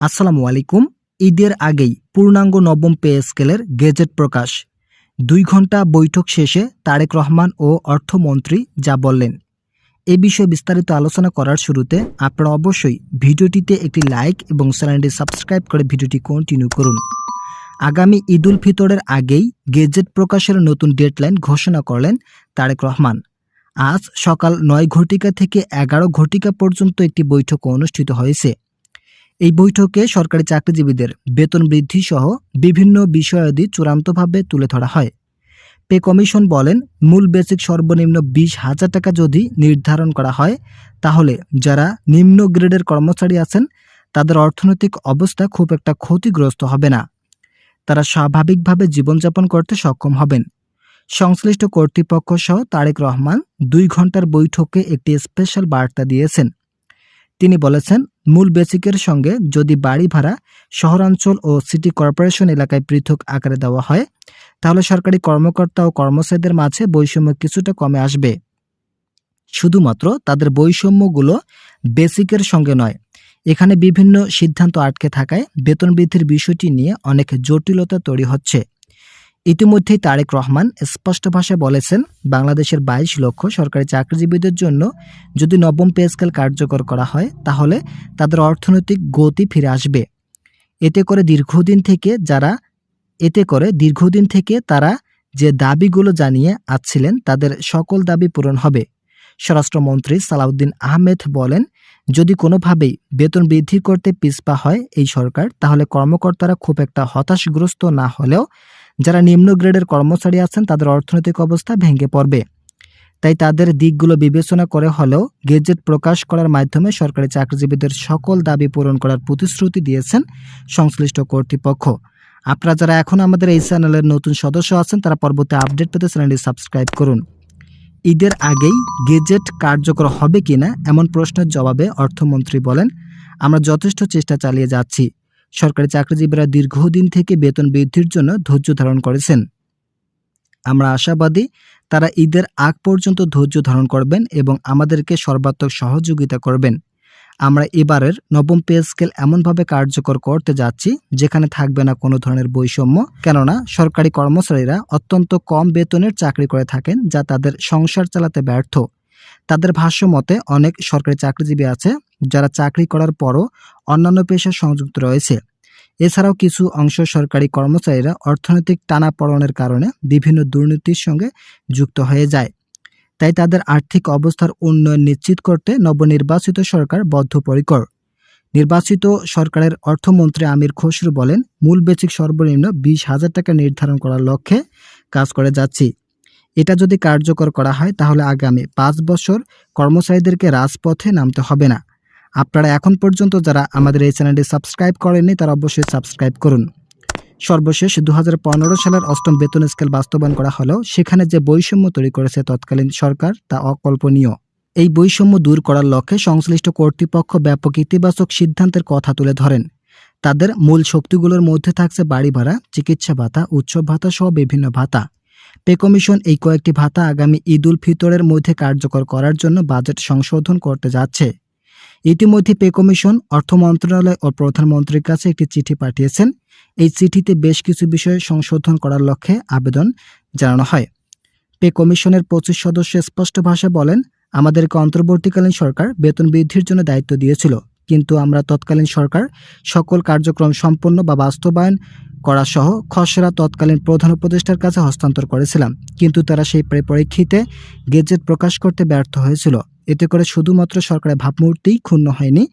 আসসালামু আলাইকুম। ঈদের আগেই পূর্ণাঙ্গ নবম পে স্কেলের গেজেট প্রকাশ। ২ ঘণ্টা বৈঠক শেষে তারেক রহমান ও অর্থমন্ত্রী যা বললেন, এ বিষয়ে বিস্তারিত আলোচনা করার শুরুতে আপনারা অবশ্যই ভিডিওটিতে একটি লাইক এবং চ্যানেলটি সাবস্ক্রাইব করে ভিডিওটি কন্টিনিউ করুন। আগামী ঈদ উল ফিতরের আগেই গেজেট প্রকাশের নতুন ডেডলাইন ঘোষণা করলেন তারেক রহমান। আজ সকাল ৯ ঘটিকা থেকে ১১ ঘটিকা পর্যন্ত একটি বৈঠক অনুষ্ঠিত হয়েছে। এই বৈঠকে সরকারি চাকরিজীবীদের বেতন বৃদ্ধি সহ বিভিন্ন বিষয়াদি চূড়ান্তভাবে তুলে ধরা হয়। পে কমিশন বলেন, মূল বেসিক সর্বনিম্ন ২০,০০০ টাকা যদি নির্ধারণ করা হয়, তাহলে যারা নিম্ন গ্রেডের কর্মচারী আছেন তাদের অর্থনৈতিক অবস্থা খুব একটা ক্ষতিগ্রস্ত হবে না। তারা স্বাভাবিকভাবে জীবনযাপন করতে সক্ষম হবেন। সংশ্লিষ্ট কর্তৃপক্ষ সহ তারেক রহমান ২ ঘণ্টার বৈঠকে একটি স্পেশাল বার্তা দিয়েছেন। তিনি বলেছেন, মূল বেসিকের সঙ্গে যদি বাড়ি ভাড়া শহরাঞ্চল ও সিটি কর্পোরেশন এলাকায় পৃথক আকারে দেওয়া হয়, তাহলে সরকারি কর্মকর্তা ও কর্মচারীদের মাঝে বৈষম্য কিছুটা কমে আসবে। শুধুমাত্র তাদের বৈষম্যগুলো বেসিকের সঙ্গে নয়, এখানে বিভিন্ন সিদ্ধান্ত আটকে থাকায় বেতন বৃদ্ধির বিষয়টি নিয়ে অনেক জটিলতা তৈরি হচ্ছে। ইতিমধ্যেই তারেক রহমান স্পষ্ট ভাষায় বলেছেন, বাংলাদেশের ২২ লক্ষ সরকারি চাকরিজীবীদের জন্য যদি নবম পে স্কেল কার্যকর করা হয়, তাহলে তাদের অর্থনৈতিক গতি ফিরে আসবে। এতে করে দীর্ঘদিন থেকে তারা যে দাবিগুলো জানিয়ে আসছিলেন তাদের সকল দাবি পূরণ হবে। স্বরাষ্ট্রমন্ত্রী সালাউদ্দিন আহমেদ বলেন, যদি কোনোভাবেই বেতন বৃদ্ধি করতে পিছপা হয় এই সরকার, তাহলে কর্মকর্তারা খুব একটা হতাশগ্রস্ত না হলেও যারা নিম্ন গ্রেডের কর্মচারী আছেন তাদের অর্থনৈতিক অবস্থা ভেঙে পড়বে। তাই তাদের দিকগুলো বিবেচনা করে হলেও গেজেট প্রকাশ করার মাধ্যমে সরকারি চাকরিজীবীদের সকল দাবি পূরণ করার প্রতিশ্রুতি দিয়েছেন সংশ্লিষ্ট কর্তৃপক্ষ। আপনারা যারা এখন আমাদের এই চ্যানেলের নতুন সদস্য আছেন তারা পরবর্তী আপডেট পেতে চ্যানেলটি সাবস্ক্রাইব করুন। ঈদের আগেই গেজেট কার্যকর হবে কিনা এমন প্রশ্নের জবাবে অর্থমন্ত্রী বলেন, আমরা যথেষ্ট চেষ্টা চালিয়ে যাচ্ছি। সরকারি চাকরিজীবীরা দীর্ঘদিন থেকে বেতন বৃদ্ধির জন্য ধৈর্য ধারণ করেছেন। আমরা আশাবাদী তারা ঈদের আগ পর্যন্ত ধৈর্য ধারণ করবেন এবং আমাদেরকে সর্বাত্মক সহযোগিতা করবেন। আমরা এবারের নবম পে স্কেল এমনভাবে কার্যকর করতে যাচ্ছি যেখানে থাকবে না কোনো ধরনের বৈষম্য, কেননা সরকারি কর্মচারীরা অত্যন্ত কম বেতনের চাকরি করে থাকেন যা তাদের সংসার চালাতে ব্যর্থ। তাদের ভাষ্য মতে অনেক সরকারি চাকরিজীবী আছে যারা চাকরি করার পরও অন্যান্য পেশায় সংযুক্ত রয়েছে। এছাড়াও কিছু অংশ সরকারি কর্মচারীরা অর্থনৈতিক টানাপোড়েনের কারণে বিভিন্ন দুর্নীতির সঙ্গে যুক্ত হয়ে যায়। তাই তাদের আর্থিক অবস্থার উন্নয়ন নিশ্চিত করতে নবনির্বাচিত সরকার বদ্ধপরিকর। নির্বাচিত সরকারের অর্থমন্ত্রী আমির খসরু বলেন, মূল বেসিক সর্বনিম্ন ২০,০০০ টাকা নির্ধারণ করার লক্ষ্যে কাজ করে যাচ্ছি। এটা যদি কার্যকর করা হয় তাহলে আগামী ৫ বছর কর্মচারীদেরকে রাজপথে নামতে হবে না। আপনারা এখন পর্যন্ত যারা আমাদের এই চ্যানেলটি সাবস্ক্রাইব করেননি তারা অবশ্যই সাবস্ক্রাইব করুন। সর্বশেষ ২০১৫ সালের ৮ম বেতন স্কেল বাস্তবায়ন করা হলেও সেখানে যে বৈষম্য তৈরি করেছে তৎকালীন সরকার তা অকল্পনীয়। এই বৈষম্য দূর করার লক্ষ্যে সংশ্লিষ্ট কর্তৃপক্ষ ব্যাপক ইতিবাচক সিদ্ধান্তের কথা তুলে ধরেন। তাদের মূল শক্তিগুলোর মধ্যে থাকছে বাড়ি ভাড়া, চিকিৎসা ভাতা, উৎসব ভাতা সহ বিভিন্ন ভাতা। পে কমিশন এই কয়েকটি ভাতা আগামী ঈদ উল ফিতরের মধ্যে কার্যকর করার জন্য বাজেট সংশোধন করতে যাচ্ছে। ইতিমধ্যে পে কমিশন অর্থ মন্ত্রণালয় ও প্রধানমন্ত্রীর কাছে একটি চিঠি পাঠিয়েছেন। এই চিঠিতে বেশ কিছু বিষয়ে সংশোধন করার লক্ষ্যে আবেদন জানানো হয়। পে কমিশনের ২৫ সদস্য স্পষ্ট ভাষায় বলেন, আমাদেরকে অন্তর্বর্তীকালীন সরকার বেতন বৃদ্ধির জন্য দায়িত্ব দিয়েছিল, কিন্তু আমরা তৎকালীন সরকার সকল কার্যক্রম সম্পন্ন বা বাস্তবায়ন করা সহ খসড়া তৎকালীন প্রধান উপদেষ্টার কাছে হস্তান্তর করেছিলাম, কিন্তু তারা সেই পরিপ্রেক্ষিতে গেজেট প্রকাশ করতে ব্যর্থ হয়েছিল। এতে করে শুধুমাত্র সরকারের ভাবমূর্তিই ক্ষুণ্ণ হয়নি,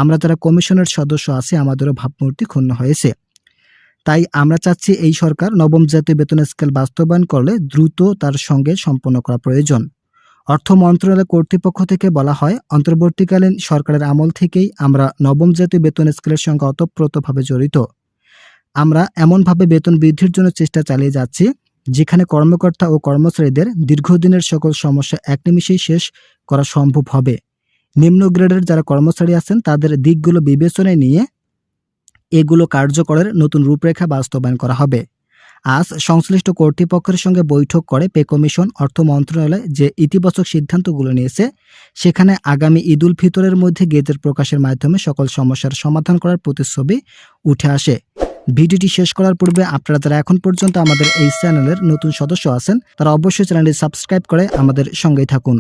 আমরা যারা কমিশনের সদস্য আছি আমাদেরও ভাবমূর্তি ক্ষুণ্ণ হয়েছে। তাই আমরা চাচ্ছি এই সরকার নবম জাতীয় বেতন স্কেল বাস্তবায়ন করলে দ্রুত তার সঙ্গে সম্পন্ন করা প্রয়োজন। অর্থ মন্ত্রণালয় কর্তৃপক্ষ থেকে বলা হয়, অন্তর্বর্তীকালীন সরকারের আমল থেকেই আমরা নবম জাতীয় বেতন স্কেলের সঙ্গে ওতপ্রোতভাবে জড়িত। আমরা এমনভাবে বেতন বৃদ্ধির জন্য চেষ্টা চালিয়ে যাচ্ছি যেখানে কর্মকর্তা ও কর্মচারীদের দীর্ঘদিনের সকল সমস্যা এক নিমিষেই শেষ করা সম্ভব হবে। নিম্ন গ্রেডের যারা কর্মচারী আছেন তাদের দিকগুলো বিবেচনায় নিয়ে এগুলো কার্যকরের নতুন রূপরেখা বাস্তবায়ন করা হবে। আজ সংশ্লিষ্ট কর্তৃপক্ষের সঙ্গে বৈঠক করে পে কমিশন অর্থ মন্ত্রণালয় যে ইতিবাচক সিদ্ধান্তগুলো নিয়েছে, সেখানে আগামী ঈদ উল ফিতরের মধ্যে গেজেট প্রকাশের মাধ্যমে সকল সমস্যার সমাধান করার প্রতিশ্রুতি উঠে আসে। ভিডিওটি শেষ করার পূর্বে আপনারা যারা এখন পর্যন্ত আমাদের এই চ্যানেলের নতুন সদস্য আছেন, তারা অবশ্যই চ্যানেলটি সাবস্ক্রাইব করে আমাদের সঙ্গেই থাকুন।